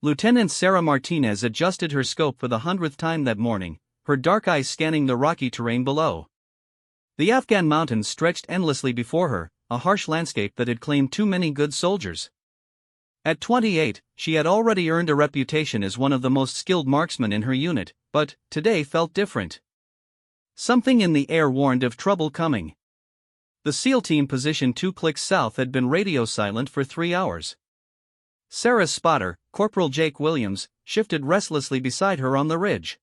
Lieutenant Sarah Martinez adjusted her scope for the 100th time that morning, her dark eyes scanning the rocky terrain below. The Afghan mountains stretched endlessly before her, a harsh landscape that had claimed too many good soldiers. At 28, she had already earned a reputation as one of the most skilled marksmen in her unit, but today felt different. Something in the air warned of trouble coming. The SEAL team position 2 clicks south had been radio silent for 3 hours. Sarah's spotter, Corporal Jake Williams, shifted restlessly beside her on the ridge.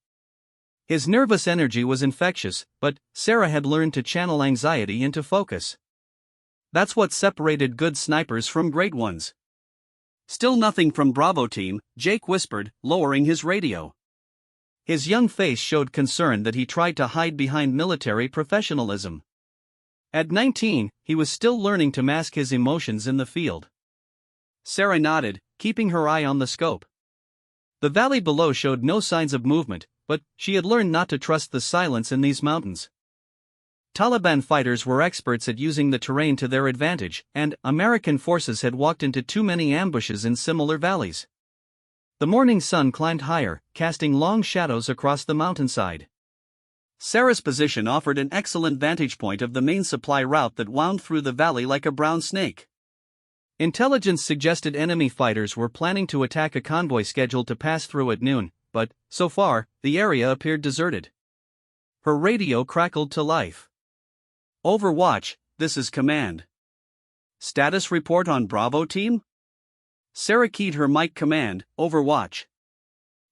His nervous energy was infectious, but Sarah had learned to channel anxiety into focus. That's what separated good snipers from great ones. "Still nothing from Bravo team," Jake whispered, lowering his radio. His young face showed concern that he tried to hide behind military professionalism. At 19, he was still learning to mask his emotions in the field. Sarah nodded, keeping her eye on the scope. The valley below showed no signs of movement, but she had learned not to trust the silence in these mountains. Taliban fighters were experts at using the terrain to their advantage, and American forces had walked into too many ambushes in similar valleys. The morning sun climbed higher, casting long shadows across the mountainside. Sarah's position offered an excellent vantage point of the main supply route that wound through the valley like a brown snake. Intelligence suggested enemy fighters were planning to attack a convoy scheduled to pass through at noon, but, so far, the area appeared deserted. Her radio crackled to life. "Overwatch, this is command. Status report on Bravo team?" Sarah keyed her mic command, "Overwatch.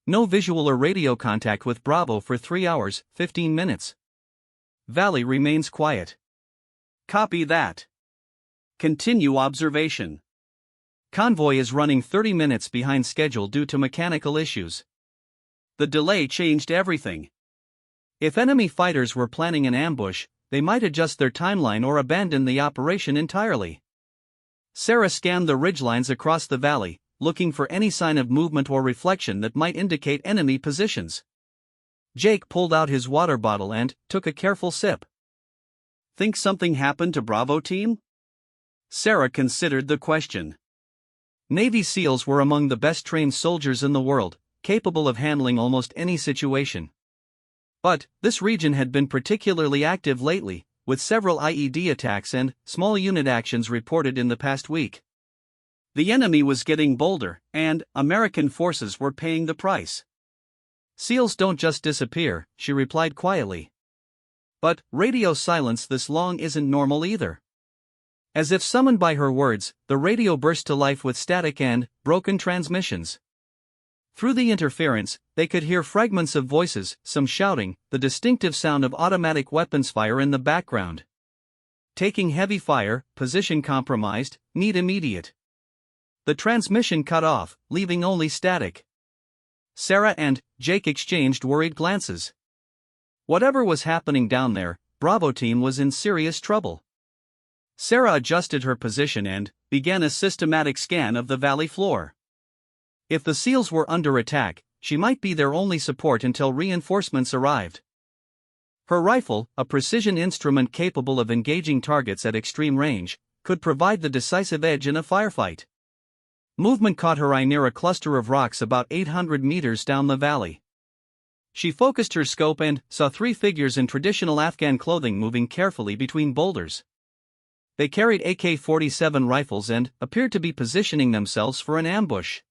No visual or radio contact with Bravo for 3 hours, 15 minutes. Valley remains quiet." "Copy that. Continue observation. Convoy is running 30 minutes behind schedule due to mechanical issues." The delay changed everything. If enemy fighters were planning an ambush, they might adjust their timeline or abandon the operation entirely. Sarah scanned the ridgelines across the valley, looking for any sign of movement or reflection that might indicate enemy positions. Jake pulled out his water bottle and took a careful sip. "Think something happened to Bravo team?" Sarah considered the question. Navy SEALs were among the best trained soldiers in the world, capable of handling almost any situation. But this region had been particularly active lately, with several IED attacks and small unit actions reported in the past week. The enemy was getting bolder, and American forces were paying the price. "SEALs don't just disappear," she replied quietly. "But radio silence this long isn't normal either." As if summoned by her words, the radio burst to life with static and broken transmissions. Through the interference, they could hear fragments of voices, some shouting, the distinctive sound of automatic weapons fire in the background. "Taking heavy fire, position compromised, need immediate." The transmission cut off, leaving only static. Sarah and Jake exchanged worried glances. Whatever was happening down there, Bravo team was in serious trouble. Sarah adjusted her position and began a systematic scan of the valley floor. If the SEALs were under attack, she might be their only support until reinforcements arrived. Her rifle, a precision instrument capable of engaging targets at extreme range, could provide the decisive edge in a firefight. Movement caught her eye near a cluster of rocks about 800 meters down the valley. She focused her scope and saw 3 figures in traditional Afghan clothing moving carefully between boulders. They carried AK-47 rifles and appeared to be positioning themselves for an ambush.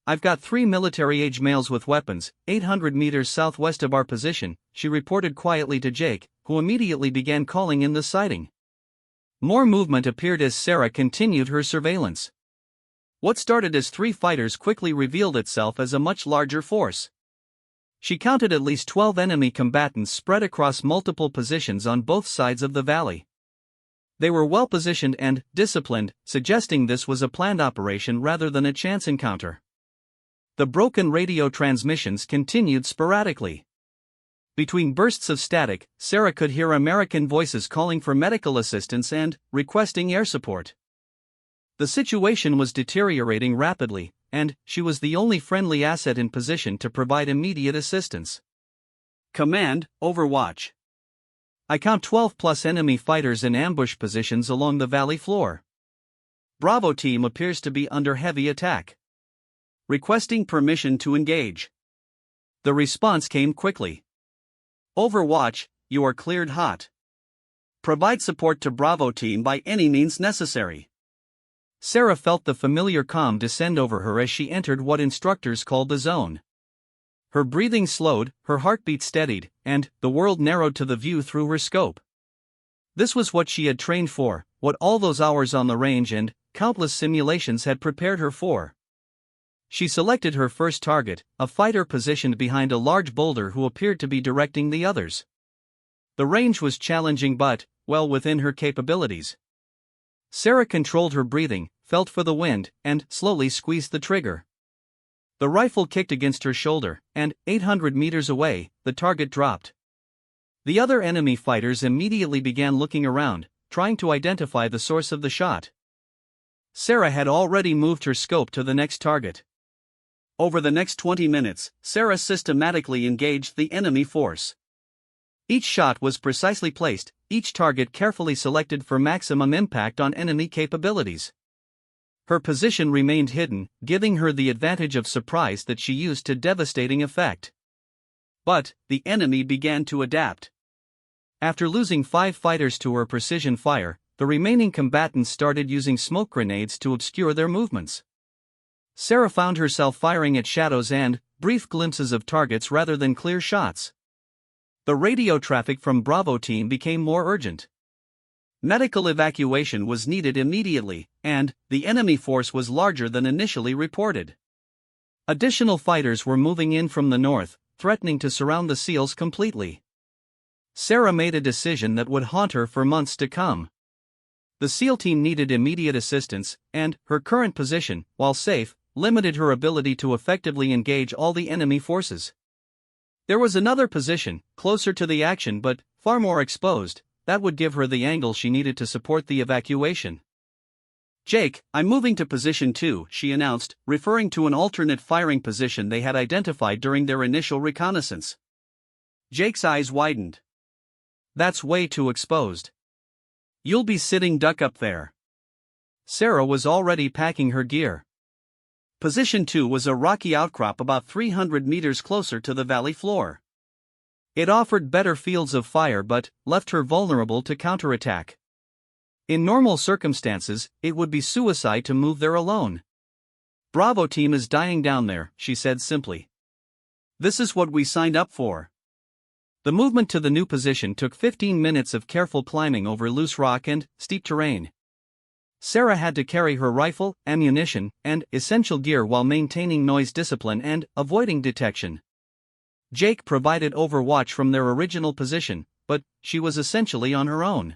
"I've got 3 military-age males with weapons, 800 meters southwest of our position," she reported quietly to Jake, who immediately began calling in the sighting. More movement appeared as Sarah continued her surveillance. What started as 3 fighters quickly revealed itself as a much larger force. She counted at least 12 enemy combatants spread across multiple positions on both sides of the valley. They were well positioned and disciplined, suggesting this was a planned operation rather than a chance encounter. The broken radio transmissions continued sporadically. Between bursts of static, Sarah could hear American voices calling for medical assistance and requesting air support. The situation was deteriorating rapidly, and she was the only friendly asset in position to provide immediate assistance. "Command, Overwatch. I count 12+ enemy fighters in ambush positions along the valley floor. Bravo team appears to be under heavy attack. requesting permission to engage. The response came quickly. Overwatch, you are cleared hot. Provide support to Bravo team by any means necessary. Sarah felt the familiar calm descend over her as she entered what instructors called the zone. Her breathing slowed, her heartbeat steadied, and the world narrowed to the view through her scope. This was what she had trained for, what all those hours on the range and countless simulations had prepared her for. She selected her first target, a fighter positioned behind a large boulder who appeared to be directing the others. The range was challenging but, well within her capabilities. Sarah controlled her breathing, felt for the wind, and slowly squeezed the trigger. The rifle kicked against her shoulder, and 800 meters away, the target dropped. The other enemy fighters immediately began looking around, trying to identify the source of the shot. Sarah had already moved her scope to the next target. Over the next 20 minutes, Sarah systematically engaged the enemy force. Each shot was precisely placed, each target carefully selected for maximum impact on enemy capabilities. Her position remained hidden, giving her the advantage of surprise that she used to devastating effect. But the enemy began to adapt. After losing 5 fighters to her precision fire, the remaining combatants started using smoke grenades to obscure their movements. Sarah found herself firing at shadows and brief glimpses of targets rather than clear shots. The radio traffic from Bravo team became more urgent. Medical evacuation was needed immediately, and the enemy force was larger than initially reported. Additional fighters were moving in from the north, threatening to surround the SEALs completely. Sarah made a decision that would haunt her for months to come. The SEAL team needed immediate assistance, and her current position, while safe, limited her ability to effectively engage all the enemy forces. There was another position, closer to the action but far more exposed, that would give her the angle she needed to support the evacuation. "Jake, I'm moving to position 2, she announced, referring to an alternate firing position they had identified during their initial reconnaissance. Jake's eyes widened. "That's way too exposed. You'll be sitting duck up there." Sarah was already packing her gear. Position 2 was a rocky outcrop about 300 meters closer to the valley floor. It offered better fields of fire but left her vulnerable to counterattack. In normal circumstances, it would be suicide to move there alone. "Bravo team is dying down there," she said simply. "This is what we signed up for." The movement to the new position took 15 minutes of careful climbing over loose rock and steep terrain. Sarah had to carry her rifle, ammunition, and essential gear while maintaining noise discipline and avoiding detection. Jake provided overwatch from their original position, but she was essentially on her own.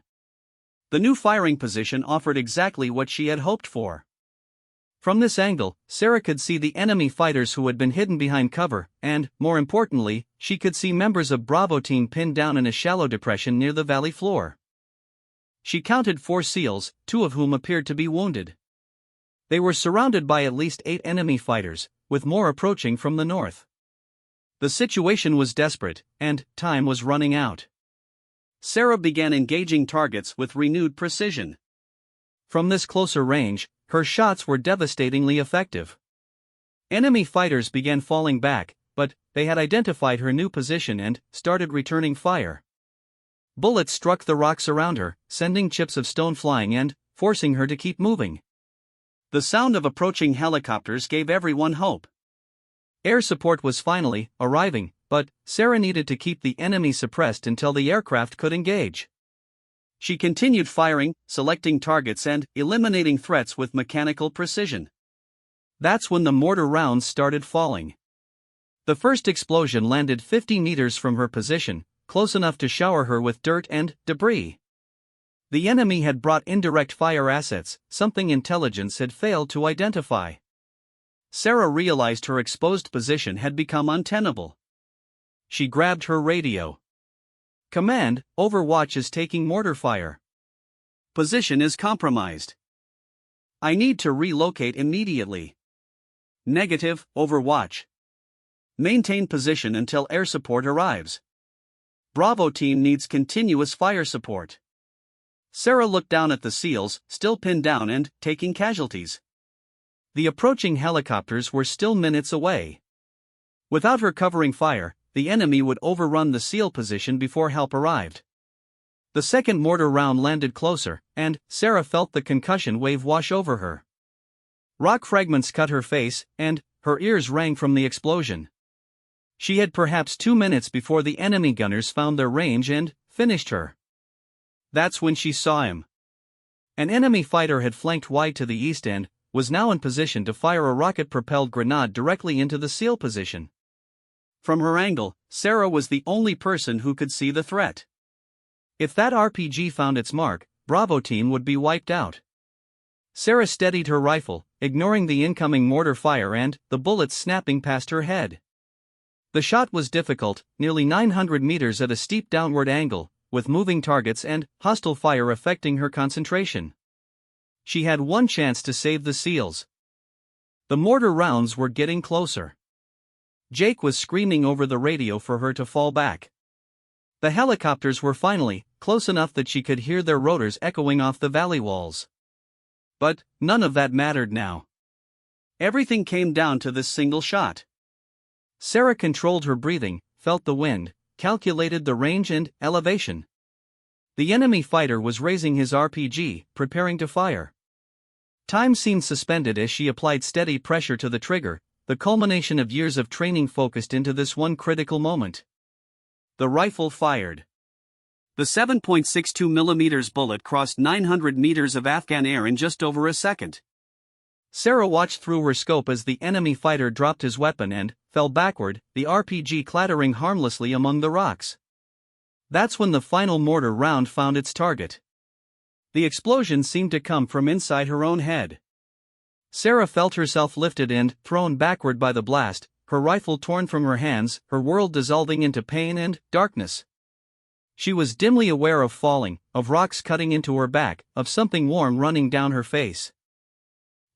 The new firing position offered exactly what she had hoped for. From this angle, Sarah could see the enemy fighters who had been hidden behind cover, and, more importantly, she could see members of Bravo team pinned down in a shallow depression near the valley floor. She counted 4 SEALs, 2 of whom appeared to be wounded. They were surrounded by at least 8 enemy fighters, with more approaching from the north. The situation was desperate, and time was running out. Sarah began engaging targets with renewed precision. From this closer range, her shots were devastatingly effective. Enemy fighters began falling back, but they had identified her new position and started returning fire. Bullets struck the rocks around her, sending chips of stone flying and forcing her to keep moving. The sound of approaching helicopters gave everyone hope. Air support was finally arriving, but Sarah needed to keep the enemy suppressed until the aircraft could engage. She continued firing, selecting targets and eliminating threats with mechanical precision. That's when the mortar rounds started falling. The first explosion landed 50 meters from her position, close enough to shower her with dirt and debris. The enemy had brought indirect fire assets, something intelligence had failed to identify. Sarah realized her exposed position had become untenable. She grabbed her radio. "Command, Overwatch is taking mortar fire. Position is compromised. I need to relocate immediately." "Negative, Overwatch. Maintain position until air support arrives. Bravo team needs continuous fire support." Sarah looked down at the SEALs, still pinned down and taking casualties. The approaching helicopters were still minutes away. Without her covering fire, the enemy would overrun the SEAL position before help arrived. The second mortar round landed closer, and Sarah felt the concussion wave wash over her. Rock fragments cut her face, and her ears rang from the explosion. She had perhaps 2 minutes before the enemy gunners found their range and finished her. That's when she saw him. An enemy fighter had flanked wide to the east and was now in position to fire a rocket-propelled grenade directly into the SEAL position. From her angle, Sarah was the only person who could see the threat. If that RPG found its mark, Bravo team would be wiped out. Sarah steadied her rifle, ignoring the incoming mortar fire and the bullets snapping past her head. The shot was difficult, nearly 900 meters at a steep downward angle, with moving targets and hostile fire affecting her concentration. She had one chance to save the SEALs. The mortar rounds were getting closer. Jake was screaming over the radio for her to fall back. The helicopters were finally close enough that she could hear their rotors echoing off the valley walls. But none of that mattered now. Everything came down to this single shot. Sarah controlled her breathing, felt the wind, calculated the range and elevation. The enemy fighter was raising his RPG, preparing to fire. Time seemed suspended as she applied steady pressure to the trigger, the culmination of years of training focused into this one critical moment. The rifle fired. The 7.62 mm bullet crossed 900 meters of Afghan air in just over a second. Sarah watched through her scope as the enemy fighter dropped his weapon and fell backward, the RPG clattering harmlessly among the rocks. That's when the final mortar round found its target. The explosion seemed to come from inside her own head. Sarah felt herself lifted and thrown backward by the blast, her rifle torn from her hands, her world dissolving into pain and darkness. She was dimly aware of falling, of rocks cutting into her back, of something warm running down her face.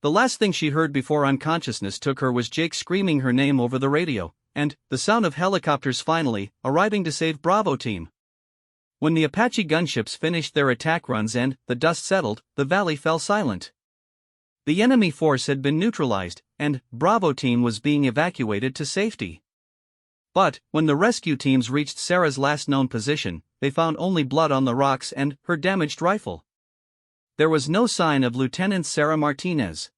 The last thing she heard before unconsciousness took her was Jake screaming her name over the radio, and the sound of helicopters finally arriving to save Bravo team. When the Apache gunships finished their attack runs and the dust settled, the valley fell silent. The enemy force had been neutralized, and Bravo team was being evacuated to safety. But when the rescue teams reached Sarah's last known position, they found only blood on the rocks and her damaged rifle. There was no sign of Lieutenant Sarah Martinez.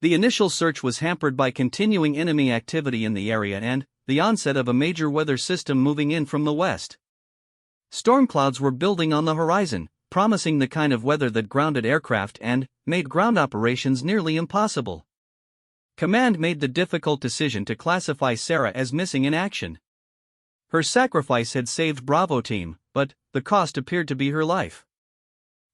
The initial search was hampered by continuing enemy activity in the area and the onset of a major weather system moving in from the west. Storm clouds were building on the horizon, promising the kind of weather that grounded aircraft and made ground operations nearly impossible. Command made the difficult decision to classify Sarah as missing in action. Her sacrifice had saved Bravo team, but the cost appeared to be her life.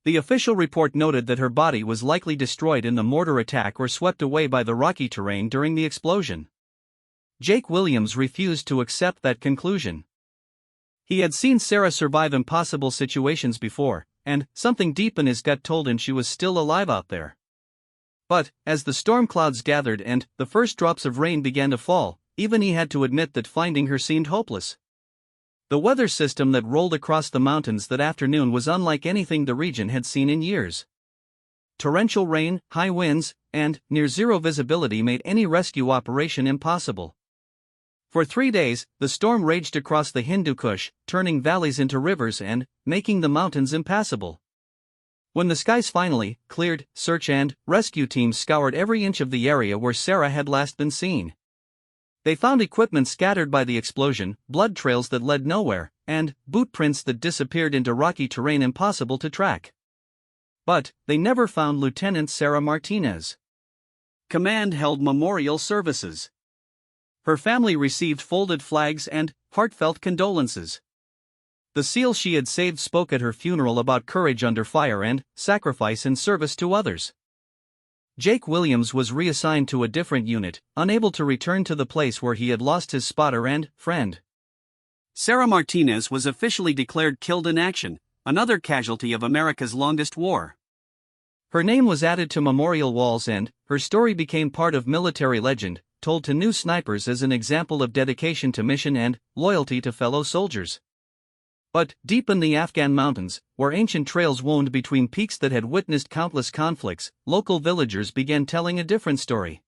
The official report noted that her body was likely destroyed in the mortar attack or swept away by the rocky terrain during the explosion. Jake Williams refused to accept that conclusion. He had seen Sarah survive impossible situations before, and something deep in his gut told him she was still alive out there. But, as the storm clouds gathered and the first drops of rain began to fall, even he had to admit that finding her seemed hopeless. The weather system that rolled across the mountains that afternoon was unlike anything the region had seen in years. Torrential rain, high winds, and near-zero visibility made any rescue operation impossible. For 3 days, the storm raged across the Hindu Kush, turning valleys into rivers and making the mountains impassable. When the skies finally cleared, search and rescue teams scoured every inch of the area where Sarah had last been seen. They found equipment scattered by the explosion, blood trails that led nowhere, and boot prints that disappeared into rocky terrain impossible to track. But they never found Lieutenant Sarah Martinez. Command held memorial services. Her family received folded flags and heartfelt condolences. The SEAL she had saved spoke at her funeral about courage under fire and sacrifice in service to others. Jake Williams was reassigned to a different unit, unable to return to the place where he had lost his spotter and friend. Sarah Martinez was officially declared killed in action, another casualty of America's longest war. Her name was added to memorial walls and her story became part of military legend, told to new snipers as an example of dedication to mission and loyalty to fellow soldiers. But, deep in the Afghan mountains, where ancient trails wound between peaks that had witnessed countless conflicts, local villagers began telling a different story.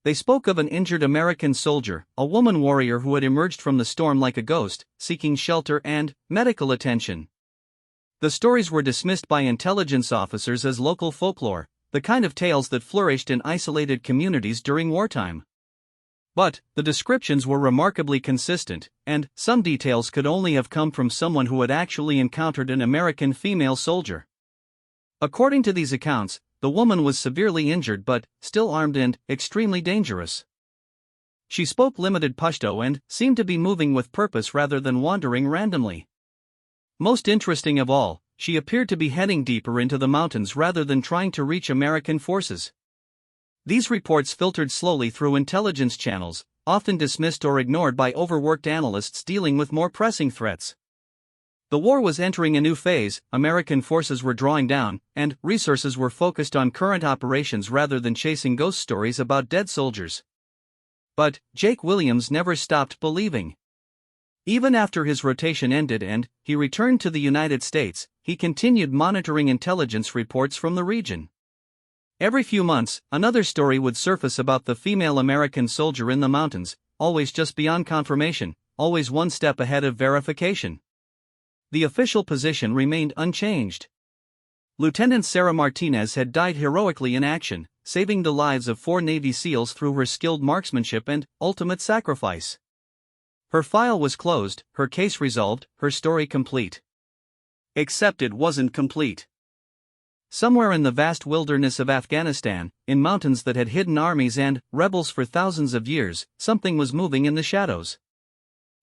They spoke of an injured American soldier, a woman warrior who had emerged from the storm like a ghost, seeking shelter and medical attention. The stories were dismissed by intelligence officers as local folklore, the kind of tales that flourished in isolated communities during wartime. But, the descriptions were remarkably consistent, and some details could only have come from someone who had actually encountered an American female soldier. According to these accounts, the woman was severely injured but still armed and extremely dangerous. She spoke limited Pashto and seemed to be moving with purpose rather than wandering randomly. Most interesting of all, she appeared to be heading deeper into the mountains rather than trying to reach American forces. These reports filtered slowly through intelligence channels, often dismissed or ignored by overworked analysts dealing with more pressing threats. The war was entering a new phase, American forces were drawing down, and resources were focused on current operations rather than chasing ghost stories about dead soldiers. But Jake Williams never stopped believing. Even after his rotation ended and he returned to the United States, he continued monitoring intelligence reports from the region. Every few months, another story would surface about the female American soldier in the mountains, always just beyond confirmation, always one step ahead of verification. The official position remained unchanged. Lieutenant Sarah Martinez had died heroically in action, saving the lives of 4 Navy SEALs through her skilled marksmanship and ultimate sacrifice. Her file was closed, her case resolved, her story complete. Except it wasn't complete. Somewhere in the vast wilderness of Afghanistan, in mountains that had hidden armies and rebels for thousands of years, something was moving in the shadows.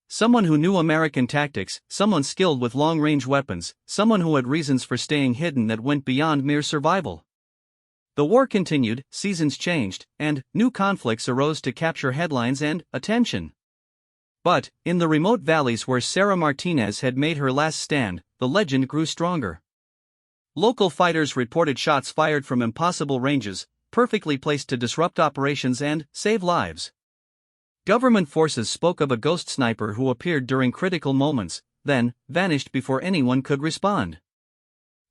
Someone who knew American tactics, someone skilled with long-range weapons, someone who had reasons for staying hidden that went beyond mere survival. The war continued, seasons changed, and new conflicts arose to capture headlines and attention. But, in the remote valleys where Sarah Martinez had made her last stand, the legend grew stronger. Local fighters reported shots fired from impossible ranges, perfectly placed to disrupt operations and save lives. Government forces spoke of a ghost sniper who appeared during critical moments, then vanished before anyone could respond.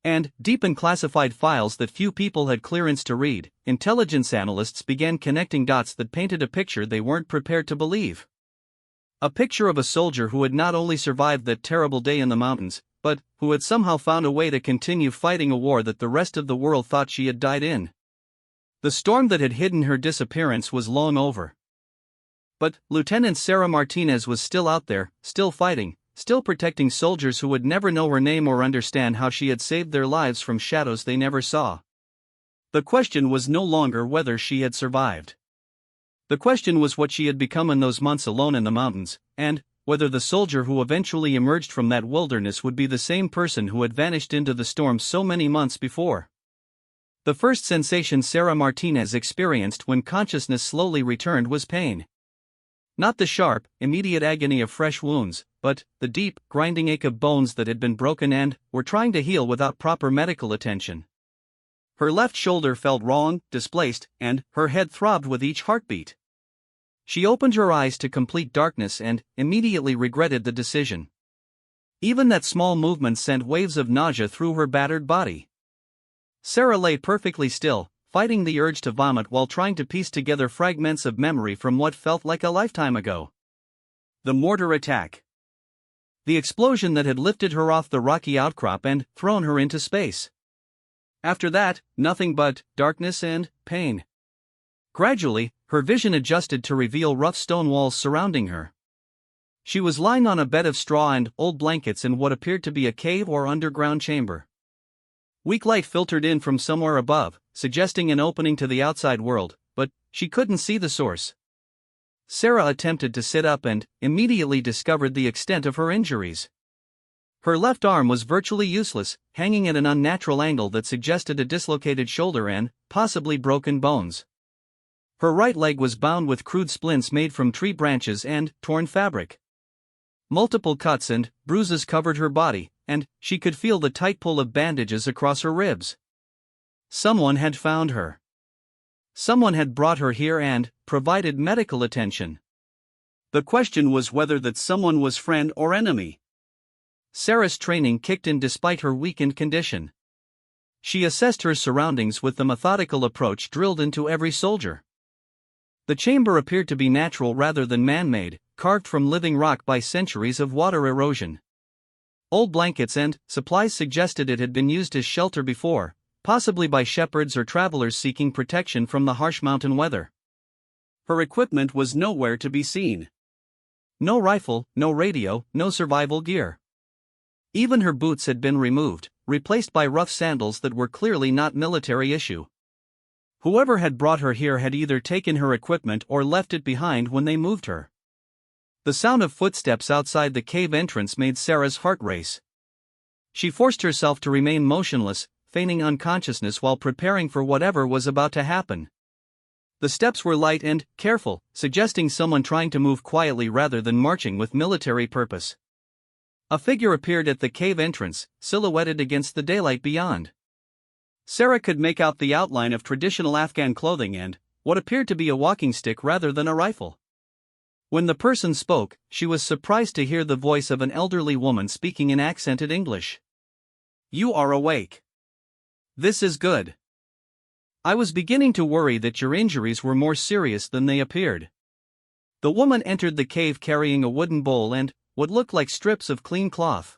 And, deep in classified files that few people had clearance to read, intelligence analysts began connecting dots that painted a picture they weren't prepared to believe. A picture of a soldier who had not only survived that terrible day in the mountains, but who had somehow found a way to continue fighting a war that the rest of the world thought she had died in. The storm that had hidden her disappearance was long over. But Lieutenant Sarah Martinez was still out there, still fighting, still protecting soldiers who would never know her name or understand how she had saved their lives from shadows they never saw. The question was no longer whether she had survived. The question was what she had become in those months alone in the mountains, and whether the soldier who eventually emerged from that wilderness would be the same person who had vanished into the storm so many months before. The first sensation Sarah Martinez experienced when consciousness slowly returned was pain. Not the sharp, immediate agony of fresh wounds, but the deep, grinding ache of bones that had been broken and were trying to heal without proper medical attention. Her left shoulder felt wrong, displaced, and her head throbbed with each heartbeat. She opened her eyes to complete darkness and immediately regretted the decision. Even that small movement sent waves of nausea through her battered body. Sarah lay perfectly still, fighting the urge to vomit while trying to piece together fragments of memory from what felt like a lifetime ago. The mortar attack. The explosion that had lifted her off the rocky outcrop and thrown her into space. After that, nothing but darkness and pain. Gradually, her vision adjusted to reveal rough stone walls surrounding her. She was lying on a bed of straw and old blankets in what appeared to be a cave or underground chamber. Weak light filtered in from somewhere above, suggesting an opening to the outside world, but she couldn't see the source. Sarah attempted to sit up and immediately discovered the extent of her injuries. Her left arm was virtually useless, hanging at an unnatural angle that suggested a dislocated shoulder and possibly broken bones. Her right leg was bound with crude splints made from tree branches and torn fabric. Multiple cuts and bruises covered her body, and she could feel the tight pull of bandages across her ribs. Someone had found her. Someone had brought her here and provided medical attention. The question was whether that someone was friend or enemy. Sarah's training kicked in despite her weakened condition. She assessed her surroundings with the methodical approach drilled into every soldier. The chamber appeared to be natural rather than man-made, carved from living rock by centuries of water erosion. Old blankets and supplies suggested it had been used as shelter before, possibly by shepherds or travelers seeking protection from the harsh mountain weather. Her equipment was nowhere to be seen. No rifle, no radio, no survival gear. Even her boots had been removed, replaced by rough sandals that were clearly not military issue. Whoever had brought her here had either taken her equipment or left it behind when they moved her. The sound of footsteps outside the cave entrance made Sarah's heart race. She forced herself to remain motionless, feigning unconsciousness while preparing for whatever was about to happen. The steps were light and careful, suggesting someone trying to move quietly rather than marching with military purpose. A figure appeared at the cave entrance, silhouetted against the daylight beyond. Sarah could make out the outline of traditional Afghan clothing and what appeared to be a walking stick rather than a rifle. When the person spoke, she was surprised to hear the voice of an elderly woman speaking in accented English. "You are awake. This is good. I was beginning to worry that your injuries were more serious than they appeared." The woman entered the cave carrying a wooden bowl and what looked like strips of clean cloth.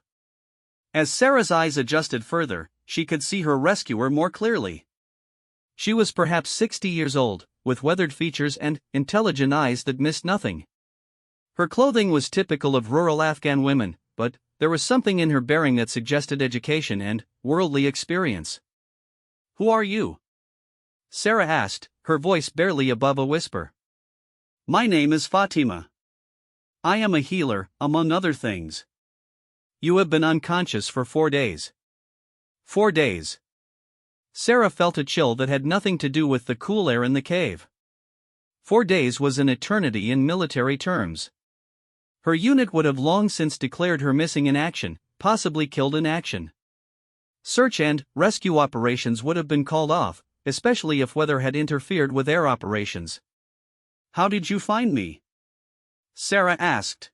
As Sarah's eyes adjusted further, she could see her rescuer more clearly. She was perhaps 60 years old, with weathered features and intelligent eyes that missed nothing. Her clothing was typical of rural Afghan women, but there was something in her bearing that suggested education and worldly experience. "Who are you?" Sarah asked, her voice barely above a whisper. "My name is Fatima. I am a healer, among other things." "You have been unconscious for 4 days." 4 days. Sarah felt a chill that had nothing to do with the cool air in the cave. 4 days was an eternity in military terms. Her unit would have long since declared her missing in action, possibly killed in action. Search and rescue operations would have been called off, especially if weather had interfered with air operations. "How did you find me?" Sarah asked.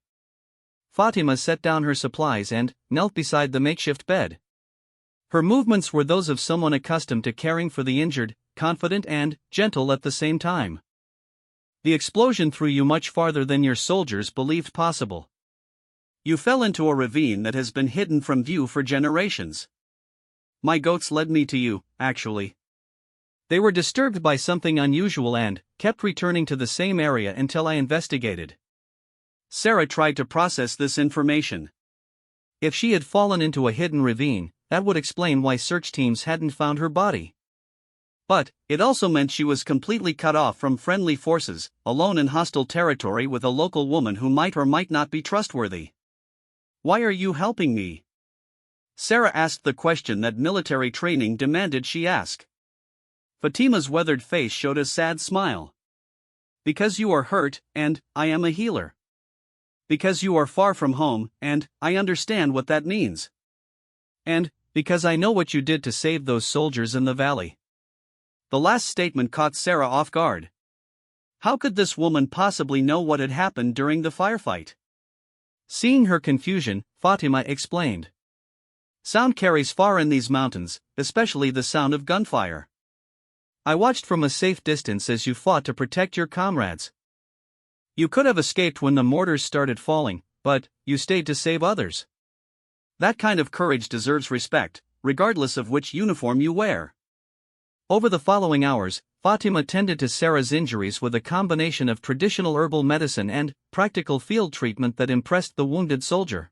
Fatima set down her supplies and knelt beside the makeshift bed. Her movements were those of someone accustomed to caring for the injured, confident and gentle at the same time. "The explosion threw you much farther than your soldiers believed possible. You fell into a ravine that has been hidden from view for generations. My goats led me to you, actually. They were disturbed by something unusual and kept returning to the same area until I investigated." Sarah tried to process this information. If she had fallen into a hidden ravine, that would explain why search teams hadn't found her body. But it also meant she was completely cut off from friendly forces, alone in hostile territory with a local woman who might or might not be trustworthy. "Why are you helping me?" Sarah asked the question that military training demanded she ask. Fatima's weathered face showed a sad smile. "Because you are hurt, and I am a healer. Because you are far from home, and I understand what that means. And because I know what you did to save those soldiers in the valley." The last statement caught Sarah off guard. How could this woman possibly know what had happened during the firefight? Seeing her confusion, Fatima explained. "Sound carries far in these mountains, especially the sound of gunfire. I watched from a safe distance as you fought to protect your comrades. You could have escaped when the mortars started falling, but you stayed to save others. That kind of courage deserves respect, regardless of which uniform you wear." Over the following hours, Fatima tended to Sarah's injuries with a combination of traditional herbal medicine and practical field treatment that impressed the wounded soldier.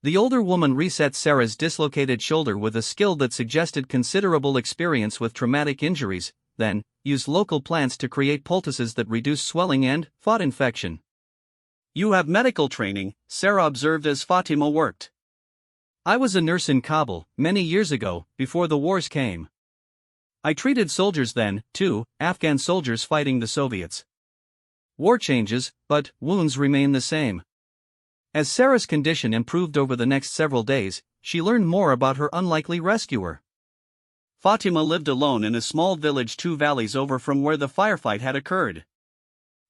The older woman reset Sarah's dislocated shoulder with a skill that suggested considerable experience with traumatic injuries, then used local plants to create poultices that reduced swelling and fought infection. "You have medical training," Sarah observed as Fatima worked. "I was a nurse in Kabul, many years ago, before the wars came. I treated soldiers then, too, Afghan soldiers fighting the Soviets. War changes, but wounds remain the same." As Sarah's condition improved over the next several days, she learned more about her unlikely rescuer. Fatima lived alone in a small village 2 valleys over from where the firefight had occurred.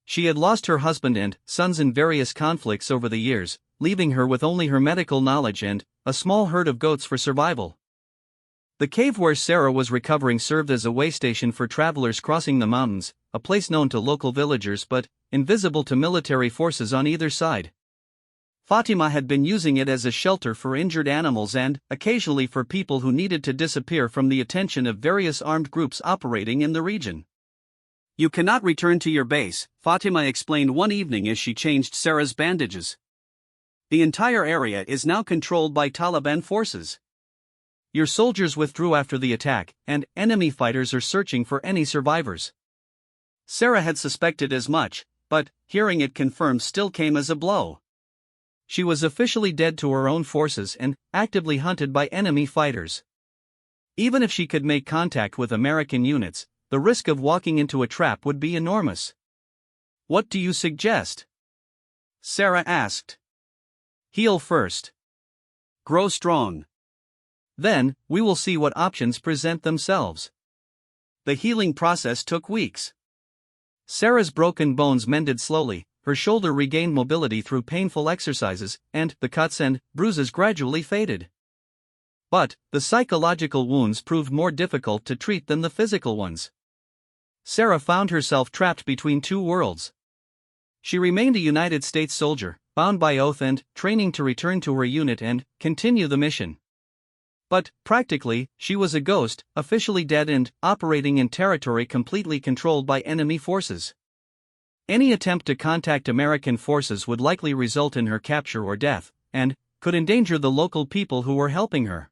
She had lost her husband and sons in various conflicts over the years, leaving her with only her medical knowledge and a small herd of goats for survival. The cave where Sarah was recovering served as a way station for travelers crossing the mountains, a place known to local villagers but invisible to military forces on either side. Fatima had been using it as a shelter for injured animals and, occasionally, for people who needed to disappear from the attention of various armed groups operating in the region. "You cannot return to your base," Fatima explained one evening as she changed Sarah's bandages. "The entire area is now controlled by Taliban forces. Your soldiers withdrew after the attack, and enemy fighters are searching for any survivors." Sarah had suspected as much, but hearing it confirmed still came as a blow. She was officially dead to her own forces and actively hunted by enemy fighters. Even if she could make contact with American units, the risk of walking into a trap would be enormous. "What do you suggest?" Sarah asked. "Heal first. Grow strong. Then, we will see what options present themselves." The healing process took weeks. Sarah's broken bones mended slowly, her shoulder regained mobility through painful exercises, and the cuts and bruises gradually faded. But the psychological wounds proved more difficult to treat than the physical ones. Sarah found herself trapped between two worlds. She remained a United States soldier, bound by oath and training to return to her unit and continue the mission. But, practically, she was a ghost, officially dead and operating in territory completely controlled by enemy forces. Any attempt to contact American forces would likely result in her capture or death, and could endanger the local people who were helping her.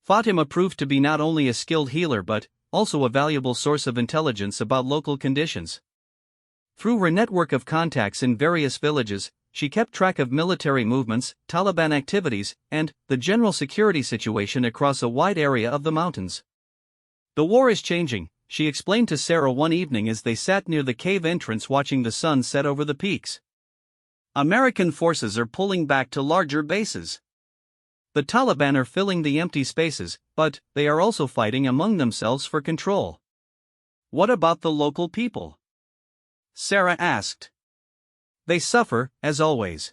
Fatima proved to be not only a skilled healer but also a valuable source of intelligence about local conditions. Through her network of contacts in various villages, she kept track of military movements, Taliban activities, and the general security situation across a wide area of the mountains. "The war is changing," she explained to Sarah one evening as they sat near the cave entrance watching the sun set over the peaks. "American forces are pulling back to larger bases. The Taliban are filling the empty spaces, but they are also fighting among themselves for control." "What about the local people?" Sarah asked. "They suffer, as always.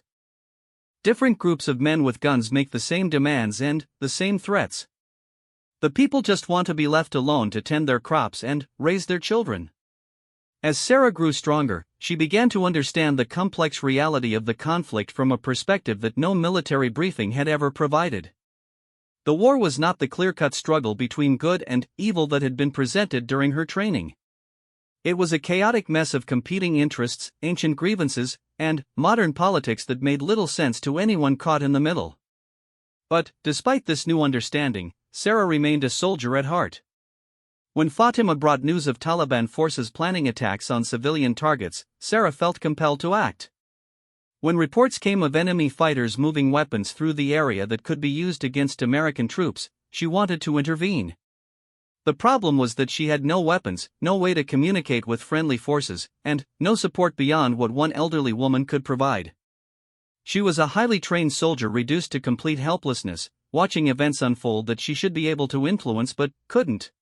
Different groups of men with guns make the same demands and the same threats. The people just want to be left alone to tend their crops and raise their children." As Sarah grew stronger, she began to understand the complex reality of the conflict from a perspective that no military briefing had ever provided. The war was not the clear-cut struggle between good and evil that had been presented during her training. It was a chaotic mess of competing interests, ancient grievances, and modern politics that made little sense to anyone caught in the middle. But, despite this new understanding, Sarah remained a soldier at heart. When Fatima brought news of Taliban forces planning attacks on civilian targets, Sarah felt compelled to act. When reports came of enemy fighters moving weapons through the area that could be used against American troops, she wanted to intervene. The problem was that she had no weapons, no way to communicate with friendly forces, and no support beyond what one elderly woman could provide. She was a highly trained soldier reduced to complete helplessness, watching events unfold that she should be able to influence but couldn't.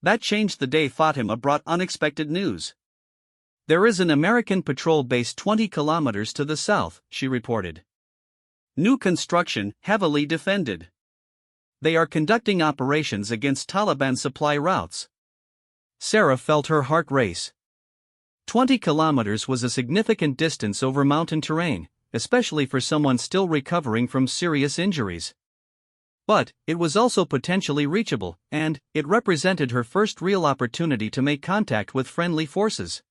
That changed the day Fatima brought unexpected news. "There is an American patrol base 20 kilometers to the south," she reported. "New construction, heavily defended. They are conducting operations against Taliban supply routes." Sarah felt her heart race. 20 kilometers was a significant distance over mountain terrain, especially for someone still recovering from serious injuries. But it was also potentially reachable, and it represented her first real opportunity to make contact with friendly forces.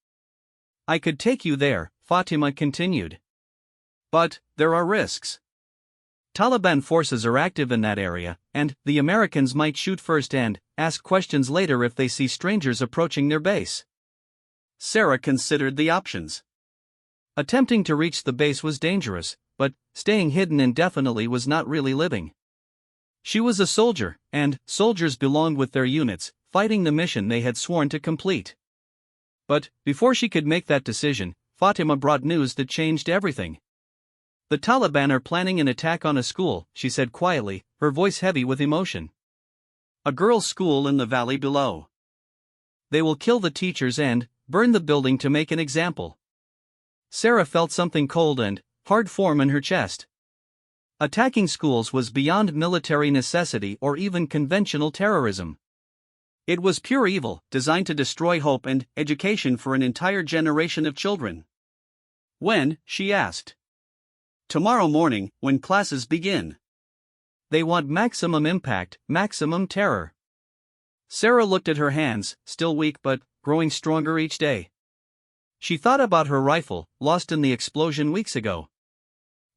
"I could take you there," Fatima continued. "But there are risks. Taliban forces are active in that area, and the Americans might shoot first and ask questions later if they see strangers approaching their base." Sarah considered the options. Attempting to reach the base was dangerous, but staying hidden indefinitely was not really living. She was a soldier, and soldiers belonged with their units, fighting the mission they had sworn to complete. But before she could make that decision, Fatima brought news that changed everything. "The Taliban are planning an attack on a school," she said quietly, her voice heavy with emotion. "A girls' school in the valley below. They will kill the teachers and burn the building to make an example." Sarah felt something cold and hard form in her chest. Attacking schools was beyond military necessity or even conventional terrorism. It was pure evil, designed to destroy hope and education for an entire generation of children. When, she asked. Tomorrow morning, when classes begin. They want maximum impact, maximum terror. Sarah looked at her hands, still weak but growing stronger each day. She thought about her rifle, lost in the explosion weeks ago.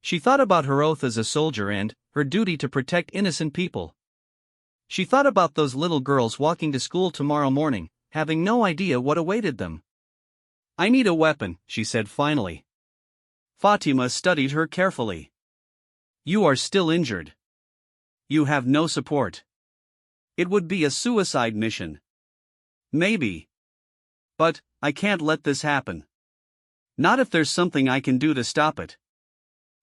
She thought about her oath as a soldier and her duty to protect innocent people. She thought about those little girls walking to school tomorrow morning, having no idea what awaited them. I need a weapon, she said finally. Fatima studied her carefully. You are still injured. You have no support. It would be a suicide mission. Maybe. But I can't let this happen. Not if there's something I can do to stop it.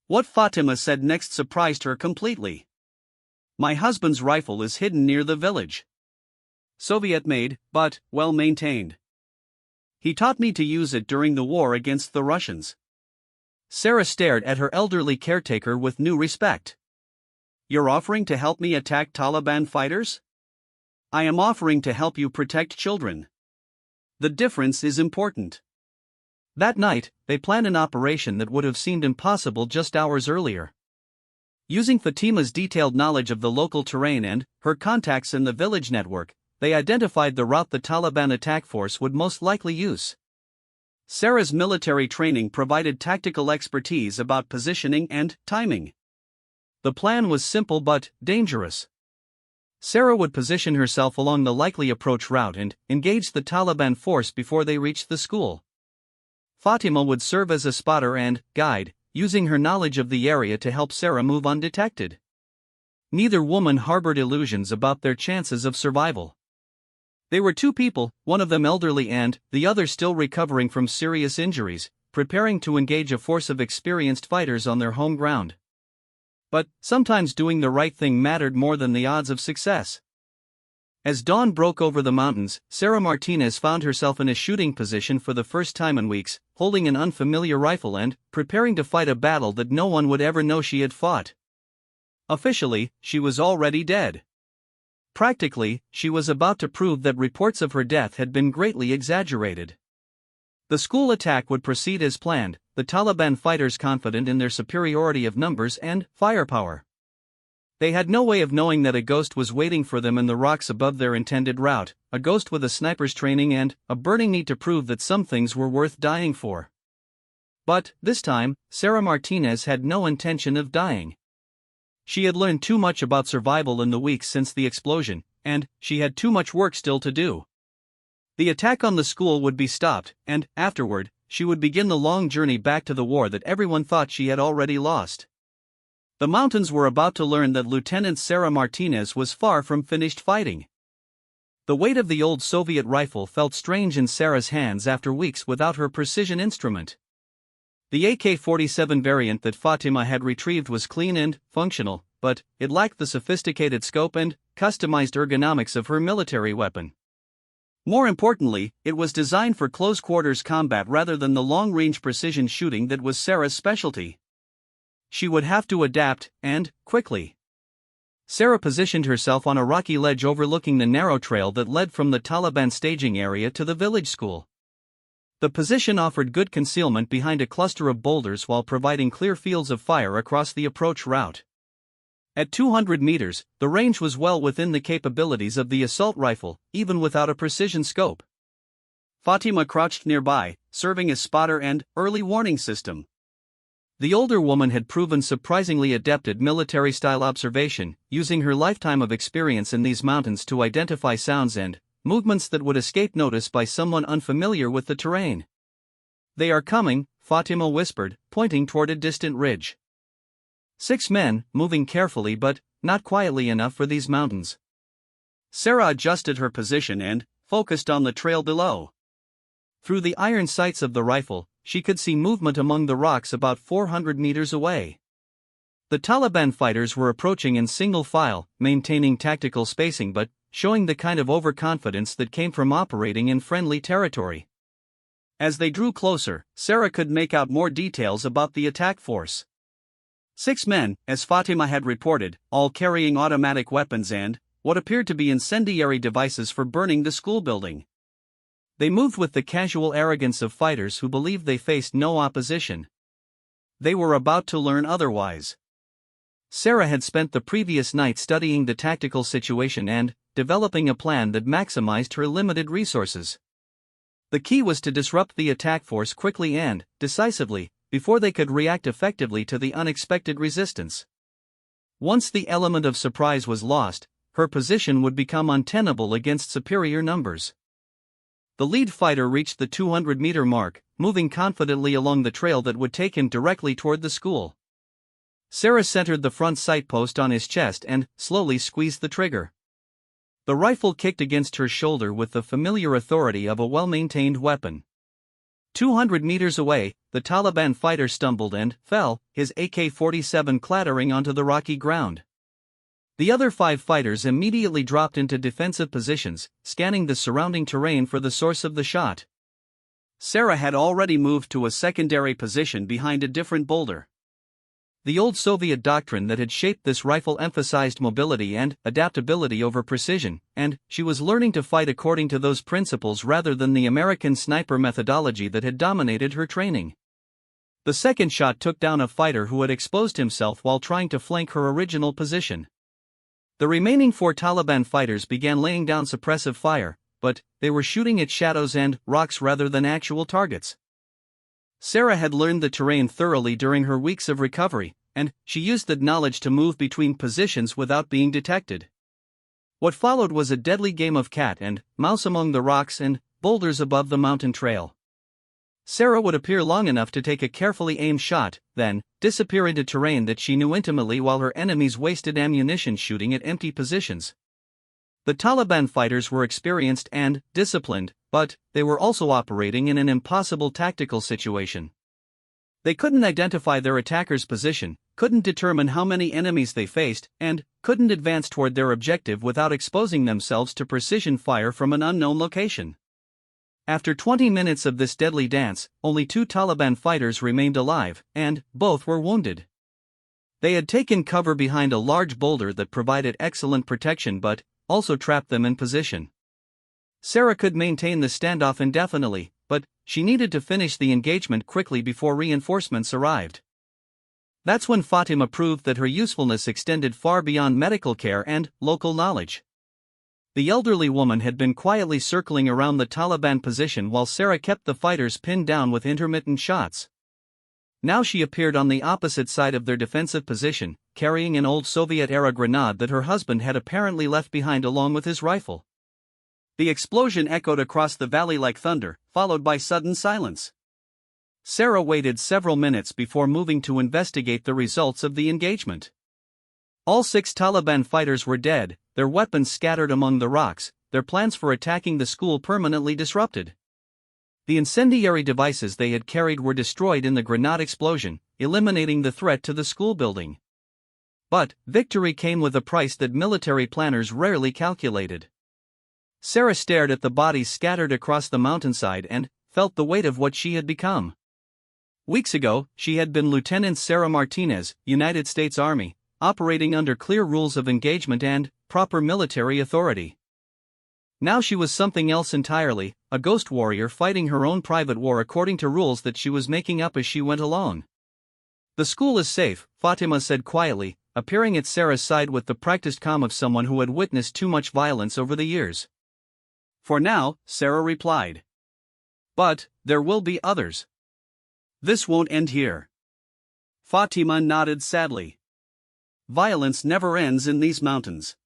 What Fatima said next surprised her completely. My husband's rifle is hidden near the village. Soviet-made, but well-maintained. He taught me to use it during the war against the Russians. Sarah stared at her elderly caretaker with new respect. You're offering to help me attack Taliban fighters? I am offering to help you protect children. The difference is important. That night, they planned an operation that would have seemed impossible just hours earlier. Using Fatima's detailed knowledge of the local terrain and her contacts in the village network, they identified the route the Taliban attack force would most likely use. Sarah's military training provided tactical expertise about positioning and timing. The plan was simple but dangerous. Sarah would position herself along the likely approach route and engage the Taliban force before they reached the school. Fatima would serve as a spotter and guide, using her knowledge of the area to help Sarah move undetected. Neither woman harbored illusions about their chances of survival. They were two people, one of them elderly and the other still recovering from serious injuries, preparing to engage a force of experienced fighters on their home ground. But sometimes doing the right thing mattered more than the odds of success. As dawn broke over the mountains, Sarah Martinez found herself in a shooting position for the first time in weeks, holding an unfamiliar rifle and preparing to fight a battle that no one would ever know she had fought. Officially, she was already dead. Practically, she was about to prove that reports of her death had been greatly exaggerated. The school attack would proceed as planned, the Taliban fighters confident in their superiority of numbers and firepower. They had no way of knowing that a ghost was waiting for them in the rocks above their intended route, a ghost with a sniper's training and a burning need to prove that some things were worth dying for. But, this time, Sarah Martinez had no intention of dying. She had learned too much about survival in the weeks since the explosion, and she had too much work still to do. The attack on the school would be stopped, and, afterward, she would begin the long journey back to the war that everyone thought she had already lost. The mountains were about to learn that Lieutenant Sarah Martinez was far from finished fighting. The weight of the old Soviet rifle felt strange in Sarah's hands after weeks without her precision instrument. The AK-47 variant that Fatima had retrieved was clean and functional, but it lacked the sophisticated scope and customized ergonomics of her military weapon. More importantly, it was designed for close-quarters combat rather than the long-range precision shooting that was Sarah's specialty. She would have to adapt, and quickly. Sarah positioned herself on a rocky ledge overlooking the narrow trail that led from the Taliban staging area to the village school. The position offered good concealment behind a cluster of boulders while providing clear fields of fire across the approach route. At 200 meters, the range was well within the capabilities of the assault rifle, even without a precision scope. Fatima crouched nearby, serving as spotter and early warning system. The older woman had proven surprisingly adept at military-style observation, using her lifetime of experience in these mountains to identify sounds and movements that would escape notice by someone unfamiliar with the terrain. They are coming, Fatima whispered, pointing toward a distant ridge. 6 men, moving carefully but not quietly enough for these mountains. Sarah adjusted her position and focused on the trail below. Through the iron sights of the rifle, she could see movement among the rocks about 400 meters away. The Taliban fighters were approaching in single file, maintaining tactical spacing but showing the kind of overconfidence that came from operating in friendly territory. As they drew closer, Sarah could make out more details about the attack force. 6 men, as Fatima had reported, all carrying automatic weapons and what appeared to be incendiary devices for burning the school building. They moved with the casual arrogance of fighters who believed they faced no opposition. They were about to learn otherwise. Sarah had spent the previous night studying the tactical situation and developing a plan that maximized her limited resources. The key was to disrupt the attack force quickly and decisively, before they could react effectively to the unexpected resistance. Once the element of surprise was lost, her position would become untenable against superior numbers. The lead fighter reached the 200-meter mark, moving confidently along the trail that would take him directly toward the school. Sarah centered the front sight post on his chest and slowly squeezed the trigger. The rifle kicked against her shoulder with the familiar authority of a well-maintained weapon. 200 meters away, the Taliban fighter stumbled and fell, his AK-47 clattering onto the rocky ground. The other 5 fighters immediately dropped into defensive positions, scanning the surrounding terrain for the source of the shot. Sarah had already moved to a secondary position behind a different boulder. The old Soviet doctrine that had shaped this rifle emphasized mobility and adaptability over precision, and she was learning to fight according to those principles rather than the American sniper methodology that had dominated her training. The second shot took down a fighter who had exposed himself while trying to flank her original position. The remaining 4 Taliban fighters began laying down suppressive fire, but they were shooting at shadows and rocks rather than actual targets. Sarah had learned the terrain thoroughly during her weeks of recovery, and she used that knowledge to move between positions without being detected. What followed was a deadly game of cat and mouse among the rocks and boulders above the mountain trail. Sarah would appear long enough to take a carefully aimed shot, then disappear into terrain that she knew intimately while her enemies wasted ammunition shooting at empty positions. The Taliban fighters were experienced and disciplined, but they were also operating in an impossible tactical situation. They couldn't identify their attacker's position, couldn't determine how many enemies they faced, and couldn't advance toward their objective without exposing themselves to precision fire from an unknown location. After 20 minutes of this deadly dance, only 2 Taliban fighters remained alive, and both were wounded. They had taken cover behind a large boulder that provided excellent protection but also trapped them in position. Sarah could maintain the standoff indefinitely, but she needed to finish the engagement quickly before reinforcements arrived. That's when Fatima proved that her usefulness extended far beyond medical care and local knowledge. The elderly woman had been quietly circling around the Taliban position while Sarah kept the fighters pinned down with intermittent shots. Now she appeared on the opposite side of their defensive position, carrying an old Soviet-era grenade that her husband had apparently left behind along with his rifle. The explosion echoed across the valley like thunder, followed by sudden silence. Sarah waited several minutes before moving to investigate the results of the engagement. All 6 Taliban fighters were dead, their weapons scattered among the rocks, their plans for attacking the school permanently disrupted. The incendiary devices they had carried were destroyed in the grenade explosion, eliminating the threat to the school building. But victory came with a price that military planners rarely calculated. Sarah stared at the bodies scattered across the mountainside and felt the weight of what she had become. Weeks ago, she had been Lieutenant Sarah Martinez, United States Army, operating under clear rules of engagement and proper military authority. Now she was something else entirely, a ghost warrior fighting her own private war according to rules that she was making up as she went along. "The school is safe," Fatima said quietly, appearing at Sarah's side with the practiced calm of someone who had witnessed too much violence over the years. "For now," Sarah replied. "But there will be others. This won't end here." Fatima nodded sadly. "Violence never ends in these mountains.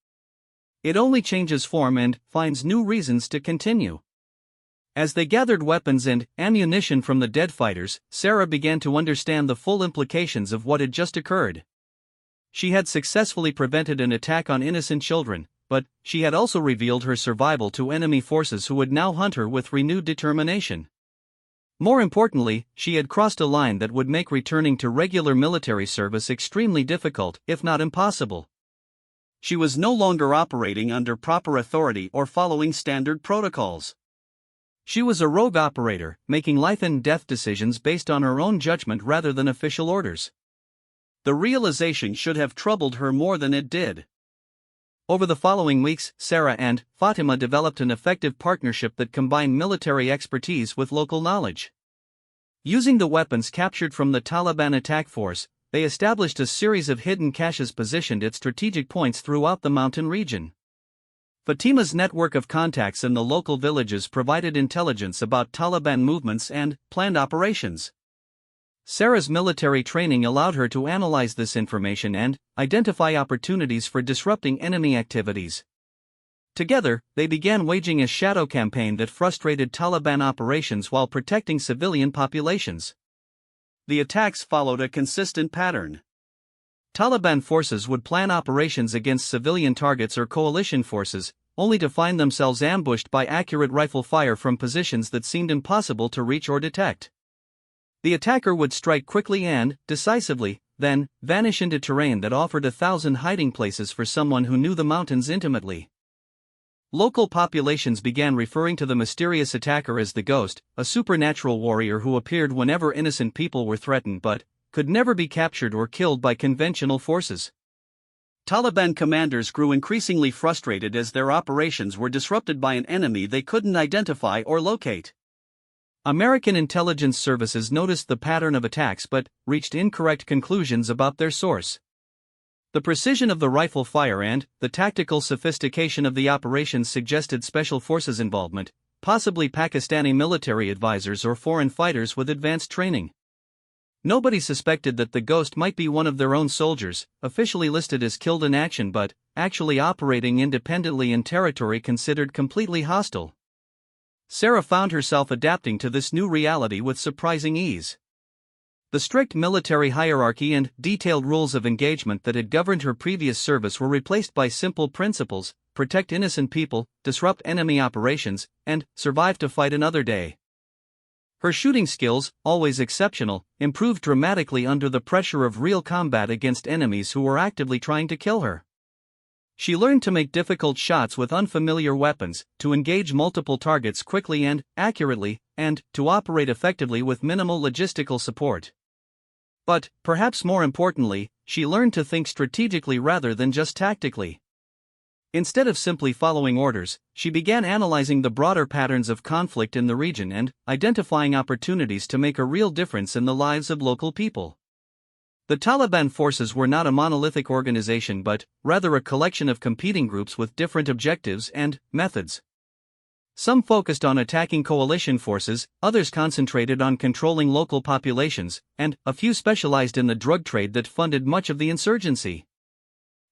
It only changes form and finds new reasons to continue." As they gathered weapons and ammunition from the dead fighters, Sarah began to understand the full implications of what had just occurred. She had successfully prevented an attack on innocent children, but she had also revealed her survival to enemy forces who would now hunt her with renewed determination. More importantly, she had crossed a line that would make returning to regular military service extremely difficult, if not impossible. She was no longer operating under proper authority or following standard protocols. She was a rogue operator, making life-and-death decisions based on her own judgment rather than official orders. The realization should have troubled her more than it did. Over the following weeks, Sarah and Fatima developed an effective partnership that combined military expertise with local knowledge. Using the weapons captured from the Taliban attack force, they established a series of hidden caches positioned at strategic points throughout the mountain region. Fatima's network of contacts in the local villages provided intelligence about Taliban movements and planned operations. Sarah's military training allowed her to analyze this information and identify opportunities for disrupting enemy activities. Together, they began waging a shadow campaign that frustrated Taliban operations while protecting civilian populations. The attacks followed a consistent pattern. Taliban forces would plan operations against civilian targets or coalition forces, only to find themselves ambushed by accurate rifle fire from positions that seemed impossible to reach or detect. The attacker would strike quickly and decisively, then vanish into terrain that offered 1,000 hiding places for someone who knew the mountains intimately. Local populations began referring to the mysterious attacker as the Ghost, a supernatural warrior who appeared whenever innocent people were threatened but could never be captured or killed by conventional forces. Taliban commanders grew increasingly frustrated as their operations were disrupted by an enemy they couldn't identify or locate. American intelligence services noticed the pattern of attacks but reached incorrect conclusions about their source. The precision of the rifle fire and the tactical sophistication of the operations suggested special forces involvement, possibly Pakistani military advisors or foreign fighters with advanced training. Nobody suspected that the Ghost might be one of their own soldiers, officially listed as killed in action but actually operating independently in territory considered completely hostile. Sarah found herself adapting to this new reality with surprising ease. The strict military hierarchy and detailed rules of engagement that had governed her previous service were replaced by simple principles: protect innocent people, disrupt enemy operations, and survive to fight another day. Her shooting skills, always exceptional, improved dramatically under the pressure of real combat against enemies who were actively trying to kill her. She learned to make difficult shots with unfamiliar weapons, to engage multiple targets quickly and accurately, and to operate effectively with minimal logistical support. But, perhaps more importantly, she learned to think strategically rather than just tactically. Instead of simply following orders, she began analyzing the broader patterns of conflict in the region and identifying opportunities to make a real difference in the lives of local people. The Taliban forces were not a monolithic organization but rather a collection of competing groups with different objectives and methods. Some focused on attacking coalition forces, others concentrated on controlling local populations, and a few specialized in the drug trade that funded much of the insurgency.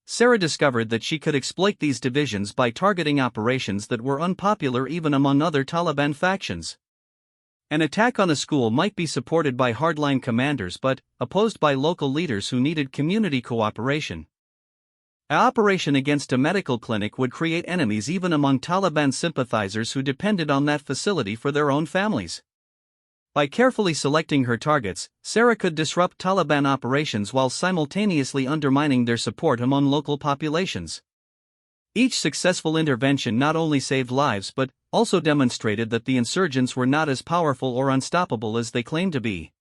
Sarah discovered that she could exploit these divisions by targeting operations that were unpopular even among other Taliban factions. An attack on a school might be supported by hardline commanders but opposed by local leaders who needed community cooperation. An operation against a medical clinic would create enemies even among Taliban sympathizers who depended on that facility for their own families. By carefully selecting her targets, Sarah could disrupt Taliban operations while simultaneously undermining their support among local populations. Each successful intervention not only saved lives but also demonstrated that the insurgents were not as powerful or unstoppable as they claimed to be.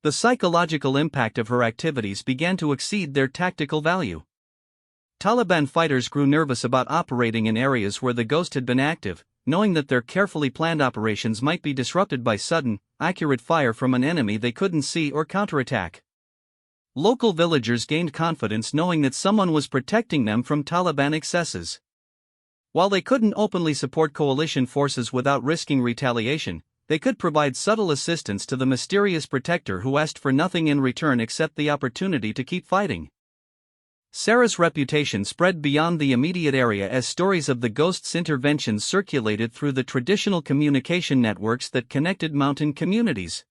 The psychological impact of her activities began to exceed their tactical value. Taliban fighters grew nervous about operating in areas where the Ghost had been active, knowing that their carefully planned operations might be disrupted by sudden, accurate fire from an enemy they couldn't see or counterattack. Local villagers gained confidence knowing that someone was protecting them from Taliban excesses. While they couldn't openly support coalition forces without risking retaliation, they could provide subtle assistance to the mysterious protector who asked for nothing in return except the opportunity to keep fighting. Sarah's reputation spread beyond the immediate area as stories of the Ghost's interventions circulated through the traditional communication networks that connected mountain communities.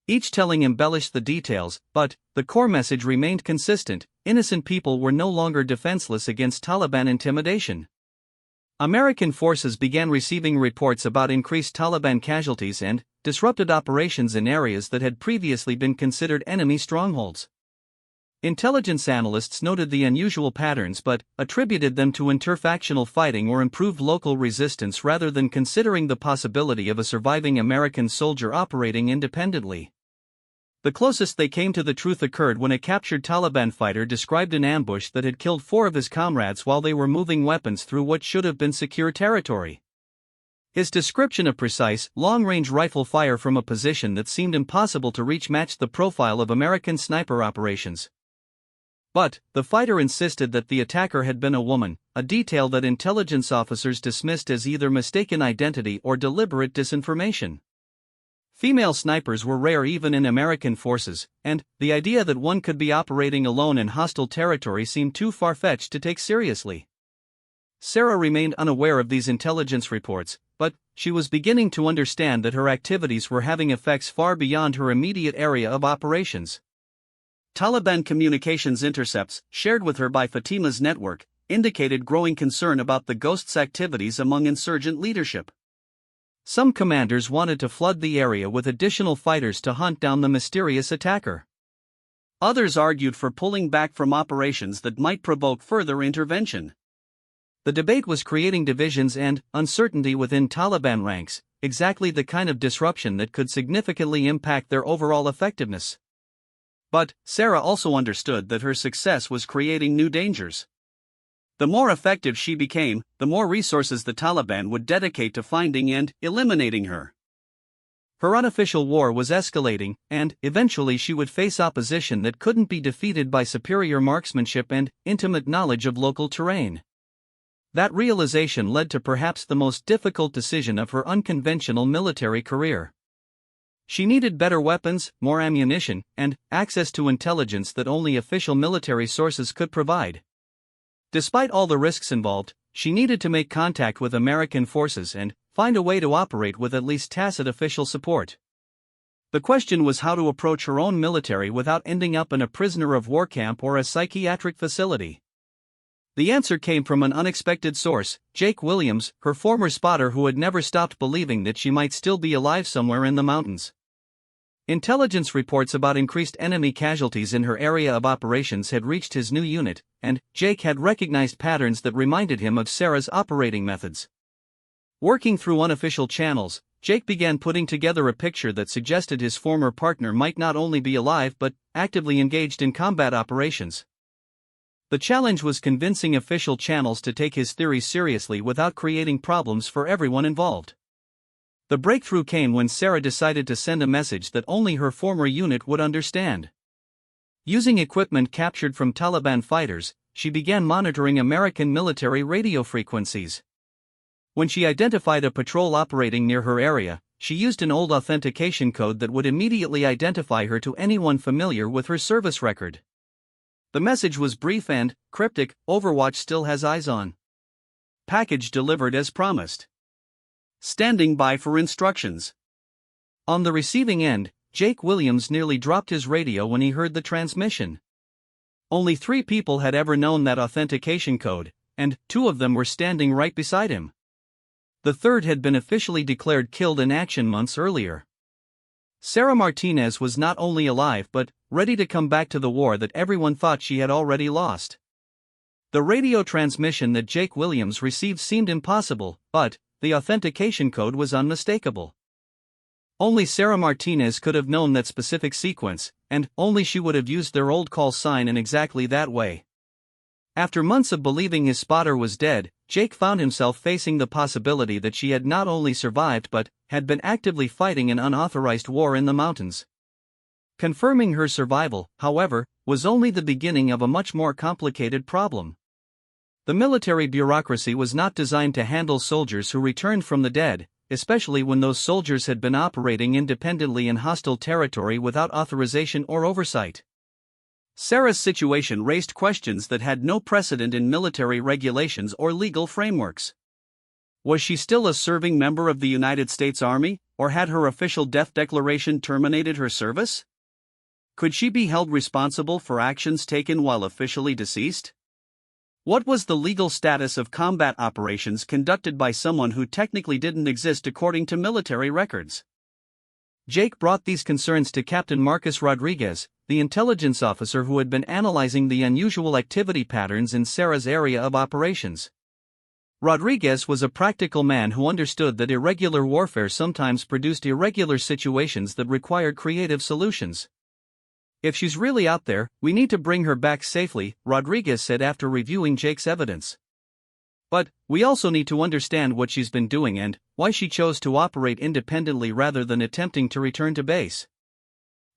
Each telling embellished the details, but the core message remained consistent: innocent people were no longer defenseless against Taliban intimidation. American forces began receiving reports about increased Taliban casualties and disrupted operations in areas that had previously been considered enemy strongholds. Intelligence analysts noted the unusual patterns but attributed them to interfactional fighting or improved local resistance rather than considering the possibility of a surviving American soldier operating independently. The closest they came to the truth occurred when a captured Taliban fighter described an ambush that had killed 4 of his comrades while they were moving weapons through what should have been secure territory. His description of precise, long-range rifle fire from a position that seemed impossible to reach matched the profile of American sniper operations. But the fighter insisted that the attacker had been a woman, a detail that intelligence officers dismissed as either mistaken identity or deliberate disinformation. Female snipers were rare even in American forces, and the idea that one could be operating alone in hostile territory seemed too far-fetched to take seriously. Sarah remained unaware of these intelligence reports, but she was beginning to understand that her activities were having effects far beyond her immediate area of operations. Taliban communications intercepts, shared with her by Fatima's network, indicated growing concern about the Ghost's activities among insurgent leadership. Some commanders wanted to flood the area with additional fighters to hunt down the mysterious attacker. Others argued for pulling back from operations that might provoke further intervention. The debate was creating divisions and uncertainty within Taliban ranks, exactly the kind of disruption that could significantly impact their overall effectiveness. But Sarah also understood that her success was creating new dangers. The more effective she became, the more resources the Taliban would dedicate to finding and eliminating her. Her unofficial war was escalating, and eventually she would face opposition that couldn't be defeated by superior marksmanship and intimate knowledge of local terrain. That realization led to perhaps the most difficult decision of her unconventional military career. She needed better weapons, more ammunition, and access to intelligence that only official military sources could provide. Despite all the risks involved, she needed to make contact with American forces and find a way to operate with at least tacit official support. The question was how to approach her own military without ending up in a prisoner of war camp or a psychiatric facility. The answer came from an unexpected source, Jake Williams, her former spotter who had never stopped believing that she might still be alive somewhere in the mountains. Intelligence reports about increased enemy casualties in her area of operations had reached his new unit, and Jake had recognized patterns that reminded him of Sarah's operating methods. Working through unofficial channels, Jake began putting together a picture that suggested his former partner might not only be alive but actively engaged in combat operations. The challenge was convincing official channels to take his theories seriously without creating problems for everyone involved. The breakthrough came when Sarah decided to send a message that only her former unit would understand. Using equipment captured from Taliban fighters, she began monitoring American military radio frequencies. When she identified a patrol operating near her area, she used an old authentication code that would immediately identify her to anyone familiar with her service record. The message was brief and cryptic: "Overwatch still has eyes on. Package delivered as promised. Standing by for instructions." On the receiving end, Jake Williams nearly dropped his radio when he heard the transmission. Only 3 people had ever known that authentication code, and 2 of them were standing right beside him. The third had been officially declared killed in action months earlier. Sarah Martinez was not only alive but ready to come back to the war that everyone thought she had already lost. The radio transmission that Jake Williams received seemed impossible, but the authentication code was unmistakable. Only Sarah Martinez could have known that specific sequence, and only she would have used their old call sign in exactly that way. After months of believing his spotter was dead, Jake found himself facing the possibility that she had not only survived but had been actively fighting an unauthorized war in the mountains. Confirming her survival, however, was only the beginning of a much more complicated problem. The military bureaucracy was not designed to handle soldiers who returned from the dead, especially when those soldiers had been operating independently in hostile territory without authorization or oversight. Sarah's situation raised questions that had no precedent in military regulations or legal frameworks. Was she still a serving member of the United States Army, or had her official death declaration terminated her service? Could she be held responsible for actions taken while officially deceased? What was the legal status of combat operations conducted by someone who technically didn't exist according to military records? Jake brought these concerns to Captain Marcus Rodriguez, the intelligence officer who had been analyzing the unusual activity patterns in Sarah's area of operations. Rodriguez was a practical man who understood that irregular warfare sometimes produced irregular situations that required creative solutions. "If she's really out there, we need to bring her back safely," Rodriguez said after reviewing Jake's evidence. "But we also need to understand what she's been doing and why she chose to operate independently rather than attempting to return to base."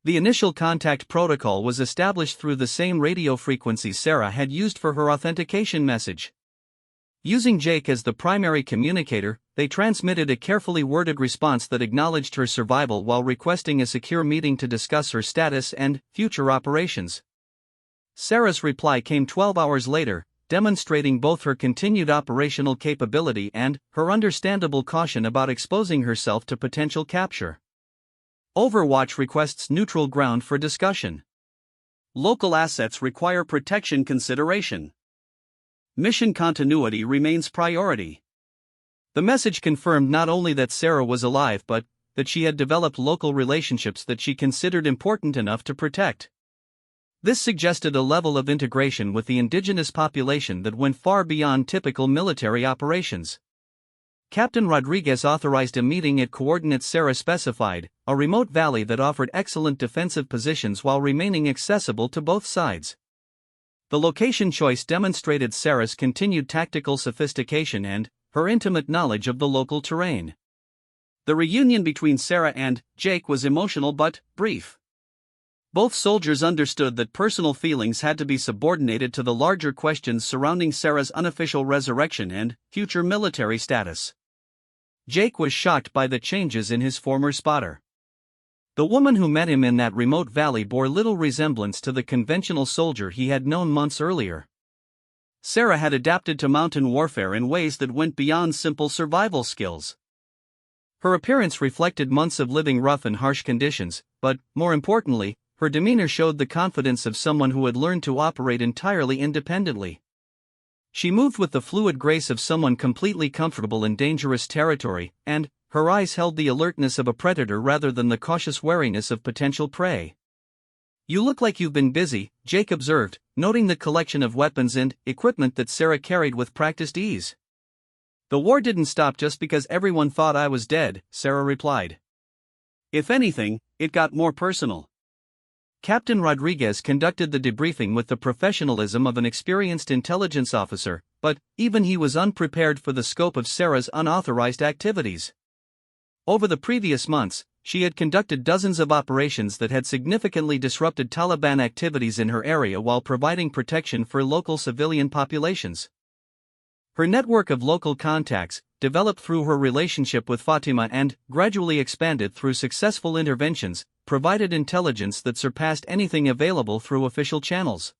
The initial contact protocol was established through the same radio frequency Sarah had used for her authentication message. Using Jake as the primary communicator, they transmitted a carefully worded response that acknowledged her survival while requesting a secure meeting to discuss her status and future operations. Sarah's reply came 12 hours later, demonstrating both her continued operational capability and her understandable caution about exposing herself to potential capture. Overwatch requests neutral ground for discussion. Local assets require protection consideration. Mission continuity remains priority. The message confirmed not only that Sarah was alive but that she had developed local relationships that she considered important enough to protect. This suggested a level of integration with the indigenous population that went far beyond typical military operations. Captain Rodriguez authorized a meeting at coordinates Sarah specified, a remote valley that offered excellent defensive positions while remaining accessible to both sides. The location choice demonstrated Sarah's continued tactical sophistication and her intimate knowledge of the local terrain. The reunion between Sarah and Jake was emotional but brief. Both soldiers understood that personal feelings had to be subordinated to the larger questions surrounding Sarah's unofficial resurrection and future military status. Jake was shocked by the changes in his former spotter. The woman who met him in that remote valley bore little resemblance to the conventional soldier he had known months earlier. Sarah had adapted to mountain warfare in ways that went beyond simple survival skills. Her appearance reflected months of living rough and harsh conditions, but, more importantly, her demeanor showed the confidence of someone who had learned to operate entirely independently. She moved with the fluid grace of someone completely comfortable in dangerous territory, and her eyes held the alertness of a predator rather than the cautious wariness of potential prey. "You look like you've been busy," Jake observed, noting the collection of weapons and equipment that Sarah carried with practiced ease. "The war didn't stop just because everyone thought I was dead," Sarah replied. "If anything, it got more personal." Captain Rodriguez conducted the debriefing with the professionalism of an experienced intelligence officer, but even he was unprepared for the scope of Sarah's unauthorized activities. Over the previous months, she had conducted dozens of operations that had significantly disrupted Taliban activities in her area while providing protection for local civilian populations. Her network of local contacts, developed through her relationship with Fatima and gradually expanded through successful interventions, provided intelligence that surpassed anything available through official channels.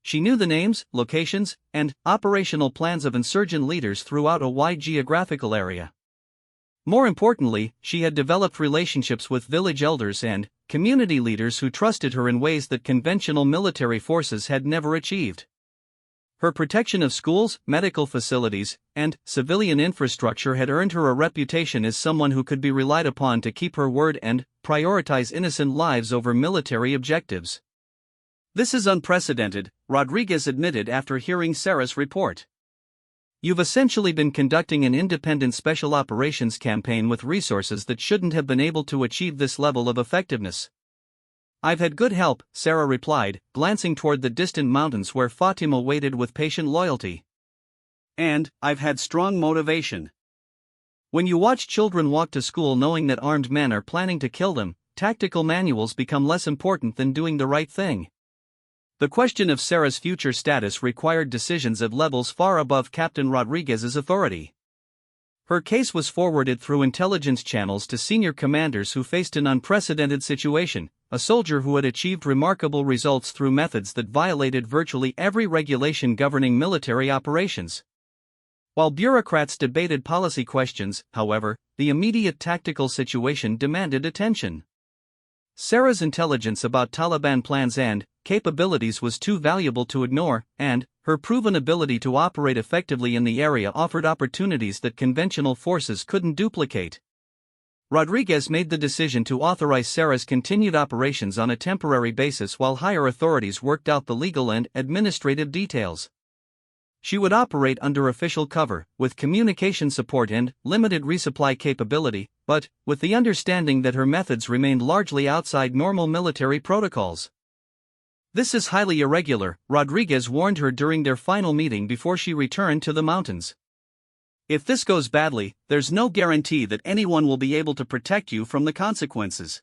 She knew the names, locations, and operational plans of insurgent leaders throughout a wide geographical area. More importantly, she had developed relationships with village elders and community leaders who trusted her in ways that conventional military forces had never achieved. Her protection of schools, medical facilities, and civilian infrastructure had earned her a reputation as someone who could be relied upon to keep her word and prioritize innocent lives over military objectives. "This is unprecedented," Rodriguez admitted after hearing Sarah's report. "You've essentially been conducting an independent special operations campaign with resources that shouldn't have been able to achieve this level of effectiveness." "I've had good help," Sarah replied, glancing toward the distant mountains where Fatima waited with patient loyalty. "And I've had strong motivation. When you watch children walk to school knowing that armed men are planning to kill them, tactical manuals become less important than doing the right thing." The question of Sarah's future status required decisions at levels far above Captain Rodriguez's authority. Her case was forwarded through intelligence channels to senior commanders who faced an unprecedented situation, a soldier who had achieved remarkable results through methods that violated virtually every regulation governing military operations. While bureaucrats debated policy questions, however, the immediate tactical situation demanded attention. Sarah's intelligence about Taliban plans and capabilities was too valuable to ignore, and her proven ability to operate effectively in the area offered opportunities that conventional forces couldn't duplicate. Rodriguez made the decision to authorize Sarah's continued operations on a temporary basis while higher authorities worked out the legal and administrative details. She would operate under official cover, with communication support and limited resupply capability, but with the understanding that her methods remained largely outside normal military protocols. "This is highly irregular," Rodriguez warned her during their final meeting before she returned to the mountains. "If this goes badly, there's no guarantee that anyone will be able to protect you from the consequences."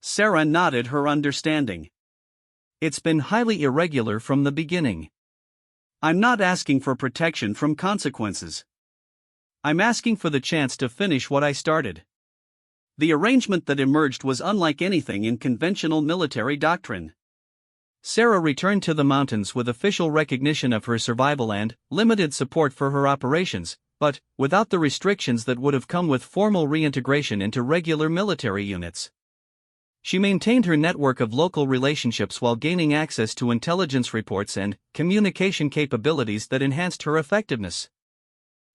Sarah nodded her understanding. "It's been highly irregular from the beginning. I'm not asking for protection from consequences. I'm asking for the chance to finish what I started." The arrangement that emerged was unlike anything in conventional military doctrine. Sarah returned to the mountains with official recognition of her survival and limited support for her operations, but without the restrictions that would have come with formal reintegration into regular military units. She maintained her network of local relationships while gaining access to intelligence reports and communication capabilities that enhanced her effectiveness.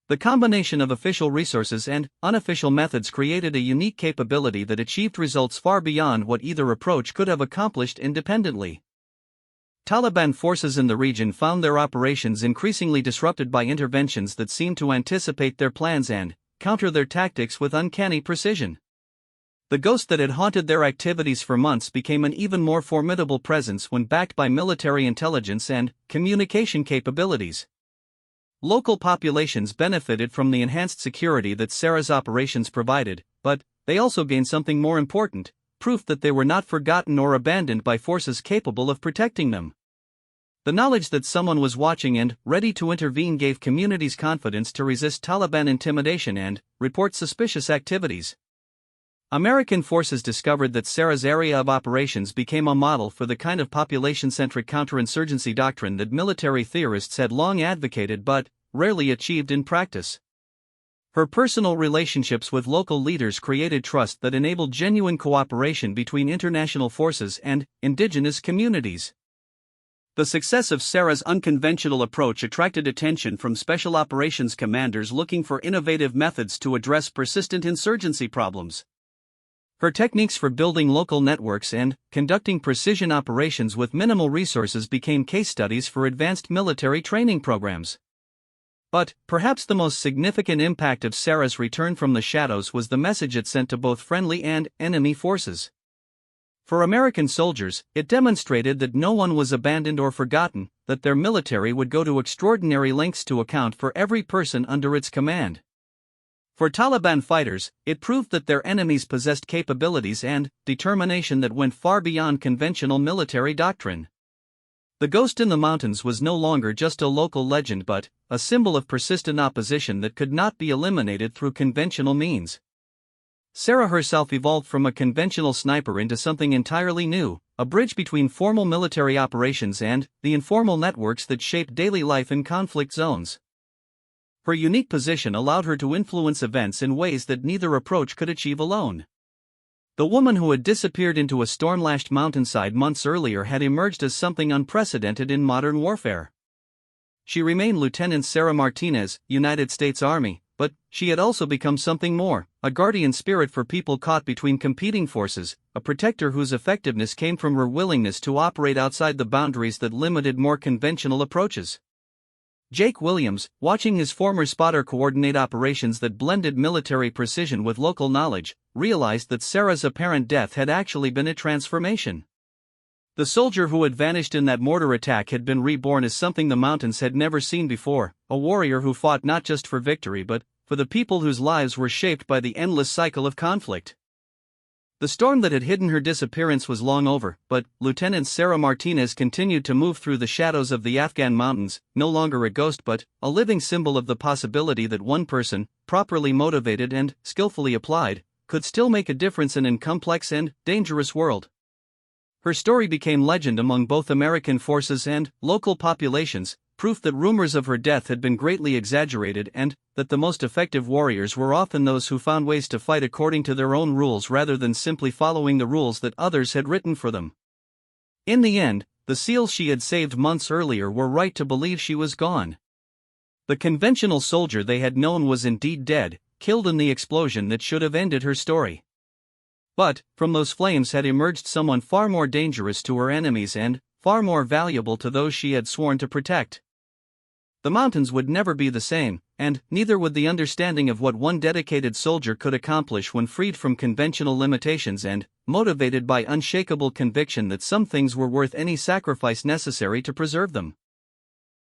The combination of official resources and unofficial methods created a unique capability that achieved results far beyond what either approach could have accomplished independently. Taliban forces in the region found their operations increasingly disrupted by interventions that seemed to anticipate their plans and counter their tactics with uncanny precision. The ghost that had haunted their activities for months became an even more formidable presence when backed by military intelligence and communication capabilities. Local populations benefited from the enhanced security that Sarah's operations provided, but they also gained something more important: proof that they were not forgotten or abandoned by forces capable of protecting them. The knowledge that someone was watching and ready to intervene gave communities confidence to resist Taliban intimidation and report suspicious activities. American forces discovered that Sarah's area of operations became a model for the kind of population-centric counterinsurgency doctrine that military theorists had long advocated but rarely achieved in practice. Her personal relationships with local leaders created trust that enabled genuine cooperation between international forces and indigenous communities. The success of Sarah's unconventional approach attracted attention from special operations commanders looking for innovative methods to address persistent insurgency problems. Her techniques for building local networks and conducting precision operations with minimal resources became case studies for advanced military training programs. But perhaps the most significant impact of Sarah's return from the shadows was the message it sent to both friendly and enemy forces. For American soldiers, it demonstrated that no one was abandoned or forgotten, that their military would go to extraordinary lengths to account for every person under its command. For Taliban fighters, it proved that their enemies possessed capabilities and determination that went far beyond conventional military doctrine. The ghost in the mountains was no longer just a local legend but a symbol of persistent opposition that could not be eliminated through conventional means. Sarah herself evolved from a conventional sniper into something entirely new, a bridge between formal military operations and the informal networks that shaped daily life in conflict zones. Her unique position allowed her to influence events in ways that neither approach could achieve alone. The woman who had disappeared into a storm-lashed mountainside months earlier had emerged as something unprecedented in modern warfare. She remained Lieutenant Sarah Martinez, United States Army, but she had also become something more: a guardian spirit for people caught between competing forces, a protector whose effectiveness came from her willingness to operate outside the boundaries that limited more conventional approaches. Jake Williams, watching his former spotter coordinate operations that blended military precision with local knowledge, realized that Sarah's apparent death had actually been a transformation. The soldier who had vanished in that mortar attack had been reborn as something the mountains had never seen before, a warrior who fought not just for victory but for the people whose lives were shaped by the endless cycle of conflict. The storm that had hidden her disappearance was long over, but Lieutenant Sarah Martinez continued to move through the shadows of the Afghan mountains, no longer a ghost but a living symbol of the possibility that one person, properly motivated and skillfully applied, could still make a difference in a complex and dangerous world. Her story became legend among both American forces and local populations, proof that rumors of her death had been greatly exaggerated and that the most effective warriors were often those who found ways to fight according to their own rules rather than simply following the rules that others had written for them. In the end, the SEALs she had saved months earlier were right to believe she was gone. The conventional soldier they had known was indeed dead, killed in the explosion that should have ended her story. But, from those flames had emerged someone far more dangerous to her enemies and, far more valuable to those she had sworn to protect. The mountains would never be the same, and neither would the understanding of what one dedicated soldier could accomplish when freed from conventional limitations and motivated by unshakable conviction that some things were worth any sacrifice necessary to preserve them.